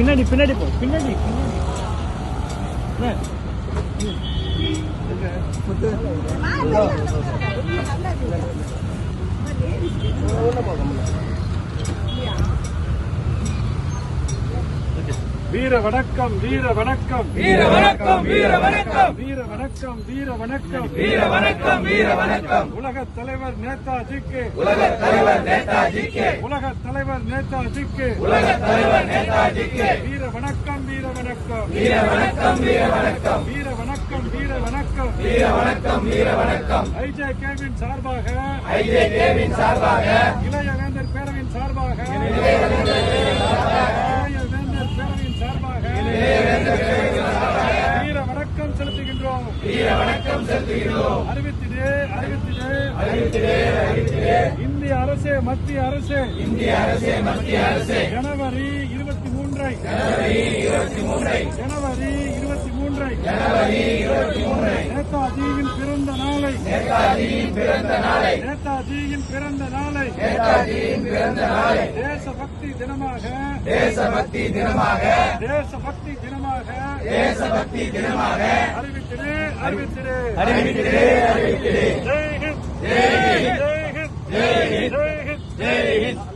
பின்னாடி பின்னாடி போ பின்னாடி வீர வணக்கம் வீர வணக்கம் வீர வணக்கம் வீர வணக்கம் வீர வணக்கம் வீர வணக்கம் வீர வணக்கம் வீர வணக்கம் உலக தலைவர் நேதாஜிக்கு உலக தலைவர் நேதாஜிக்கு உலக தலைவர் நேதாஜிக்கு உலக தலைவர் நேதாஜிக்கு வீர வணக்கம் வீர வணக்கம் வீர வணக்கம் வீர வணக்கம் வீர வணக்கம் வீர வணக்கம் வீர வணக்கம் வீர வணக்கம் ஐஜேகேவின் சார்பாக ஐஜேகேவின் சார்பாக இளைய வேந்தர் பேரவையின் சார்பாக இளைய வேந்தர் பேரவையின் சார்பாக வீர வணக்கம் செலுத்துகின்றோம் வீர வணக்கம் செலுத்துகிறோம் அறிவித்திடு அறிவித்திடு அறிவித்திடே அறிவித்திடே இந்திய அரசே மத்திய அரசே இந்திய அரசே மத்திய அரசே ஜனவரி 23 ஜனவரி 23 ஜனவரி 23 நேதாஜியின் பிறந்த நாளை நேதாஜியின் பிறந்த நாளை நேதாஜியின் பிறந்த நாளை நேதாஜியின் பிறந்த நாளை தேசபக்தி தினமாக தேசபக்தி தினமாக தேசபக்தி தினமாக தேசபக்தி தினமாக அறிவித்திடு அறிவித்திடு அறிவித்திடே அறிவித்திடே ஜெய் ஹிந்த் ஜெய் ஹிந்த் ஜெய் ஹிந்த் ஜெய் ஹிந்த் ஜெய் ஹிந்த் ஜெய் ஹிந்த்